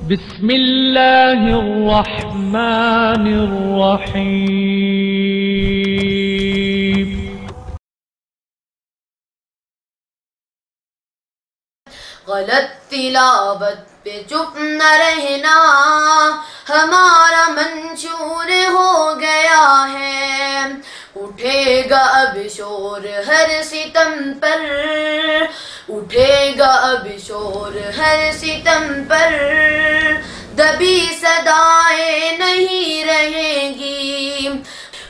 بسم اللہ الرحمن الرحیم۔ غلط تلاوت پہ چپ نہ رہنا، ہمارا منشور ہو گیا ہے۔ اٹھے گا اب شور ہر ستم پر، اٹھے گا اب شور ہر ستم پر، دبی صدائیں نہیں رہیں گی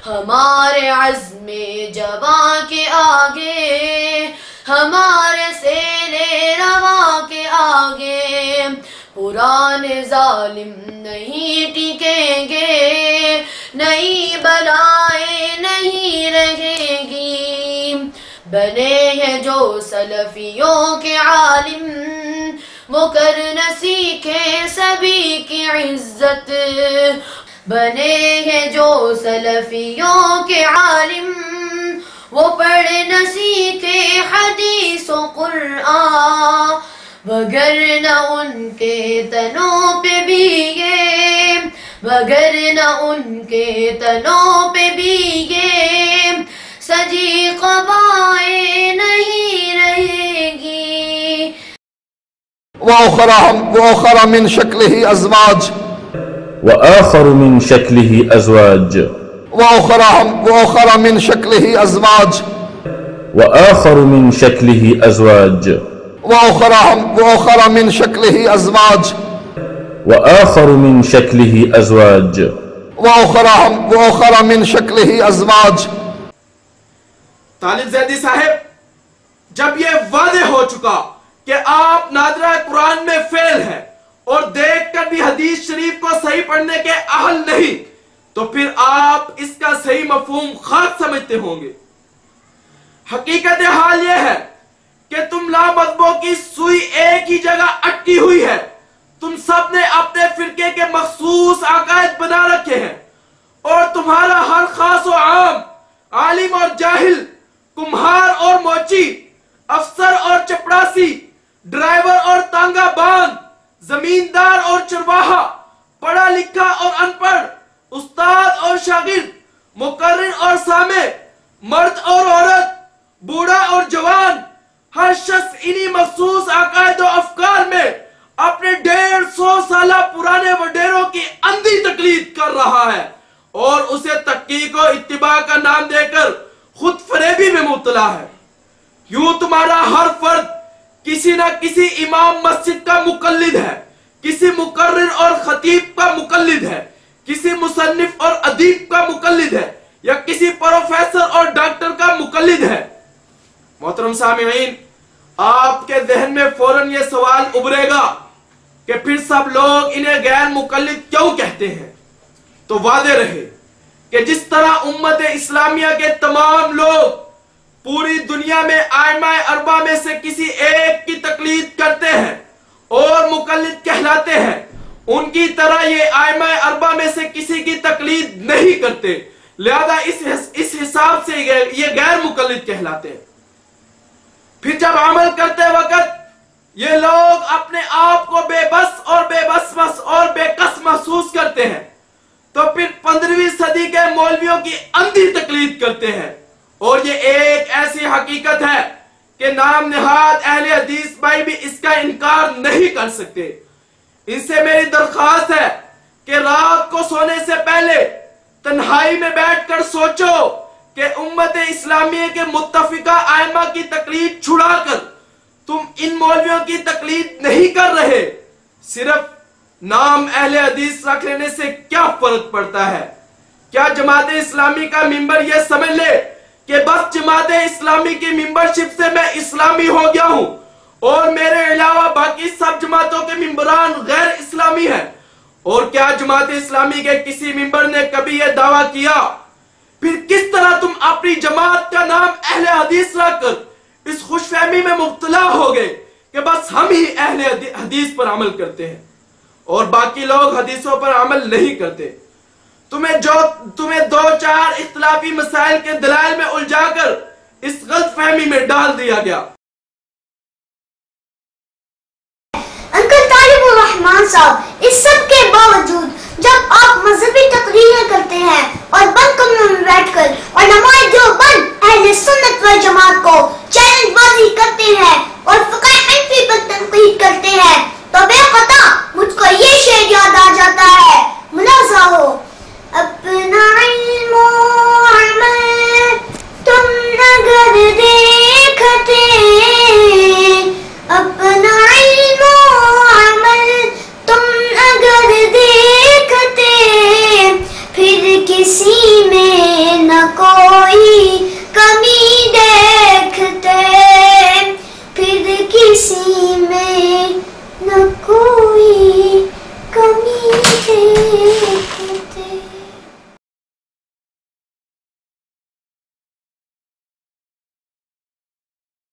ہمارے عزم جواں کے آگے، ہمارے سیلے رواں کے آگے۔ پرانے ظالم نہیں ٹکیں گے، نئی بلائیں نہیں رہیں گی۔ بنے ہیں جو سلفیوں کے عالم، وہ کر نہ سیکھیں سبھی کی عزت۔ بنے ہیں جو سلفیوں کے عالم، وہ پڑھ نہ سیکھے حدیث و قرآن، وگرنہ ان کے تنوں پہ بھی یہ، وگرنہ ان کے تنوں پہ بھی یہ سجی قبائیں نہیں رہیں گی۔ وآخر من شکلہ ازواج، وآخر من شکلہ ازواج، وآخر من شکلہ ازواج، وآخر من شکلہ ازواج، وآخر من شکلہ ازواج، وآخر من شکلہ ازواج، وآخر من شکلہ ازواج۔ طالب زیدی صاحب، جب یہ واضح ہو چکا کہ آپ نادرہ قرآن میں فیل ہیں اور دیکھ کر بھی حدیث شریف کو صحیح پڑھنے کے اہل نہیں، تو پھر آپ اس کا صحیح مفہوم خاص سمجھتے ہوں گے۔ حقیقت حال یہ ہے کہ تم لامذہبوں کی سوئی ایک ہی جگہ اٹکی ہوئی ہے۔ تم سب نے اپنے فرقے کے مخصوص عقائد بنا رکھے ہیں، اور تمہارا ہر خاص و عام، عالم اور جاہل، کمہار اور موچی، افسر اور چپڑاسی، ڈرائیور اور تانگا باند، زمیندار اور چرواہا، پڑھا لکھا اور ان پڑھ، استاد اور شاگرد، مقرر اور سامع، مرد اور عورت، بوڑھا اور جوان، ہر شخص انہی مخصوص عقائد و افکار میں اپنے 150 سالہ پرانے وڈیروں کی اندھی تقلید کر رہا ہے، اور اسے تحقیق و اتباع کا نام دے کر خود فریبی میں مبتلا ہے۔ یوں تمہارا ہر فرد کسی نہ کسی امام مسجد کا مقلد ہے، کسی مقرر اور خطیب کا مقلد ہے، کسی مصنف اور ادیب کا مقلد ہے، یا کسی پروفیسر اور ڈاکٹر کا مقلد ہے۔ محترم سامعین، آپ کے ذہن میں فوراً یہ سوال ابھرے گا کہ پھر سب لوگ انہیں غیر مقلد کیوں کہتے ہیں؟ تو واضح رہے کہ جس طرح امت اسلامیہ کے تمام لوگ پوری دنیا میں ائمہ اربعہ میں سے کسی ایک کی تقلید کرتے ہیں اور مقلد کہلاتے ہیں، ان کی طرح یہ ائمہ اربعہ میں سے کسی کی تقلید نہیں کرتے، لہذا اس حساب سے یہ غیر مقلد کہلاتے ہیں۔ پھر جب عمل کرتے وقت یہ لوگ اپنے آپ کو بے بس اور بے کس محسوس کرتے ہیں، تو پھر 15ویں صدی کے مولویوں کی اندھی تقلید کرتے ہیں، اور یہ ایک ایسی حقیقت ہے کہ نام نہاد اہل حدیث بھائی بھی اس کا انکار نہیں کر سکتے۔ ان سے میری درخواست ہے کہ رات کو سونے سے پہلے تنہائی میں بیٹھ کر سوچو کہ امت اسلامیہ کے متفقہ ائمہ کی تقلید چھڑا کر تم ان مولویوں کی تقلید نہیں کر رہے۔ صرف نام اہل حدیث رکھ لینے سے کیا فرق پڑتا ہے؟ کیا جماعت اسلامی کا ممبر یہ سمجھ لے کہ بس جماعت اسلامی کی ممبرشپ سے میں اسلامی ہو گیا ہوں اور میرے علاوہ باقی سب جماعتوں کے ممبران غیر اسلامی ہیں؟ اور کیا جماعت اسلامی کے کسی ممبر نے کبھی یہ دعویٰ کیا؟ پھر کس طرح تم اپنی جماعت کا نام اہل حدیث رکھ کر اس خوش فہمی میں مبتلا ہو گئے کہ بس ہم ہی اہل حدیث پر عمل کرتے ہیں اور باقی لوگ حدیثوں پر عمل نہیں کرتے؟ تمہیں 2-4 اختلافی مسائل کے دلائل میں الجھا کر اس غلط فہمی میں ڈال دیا گیا۔ انکل طالب الرحمان صاحب، اس کرتے ہیں اور بند کمروں میں بیٹھ کر علماء دیوبند اہل سنت و جماعت کو چیلنج بازی کرتے ہیں اور فقہ حنفی پر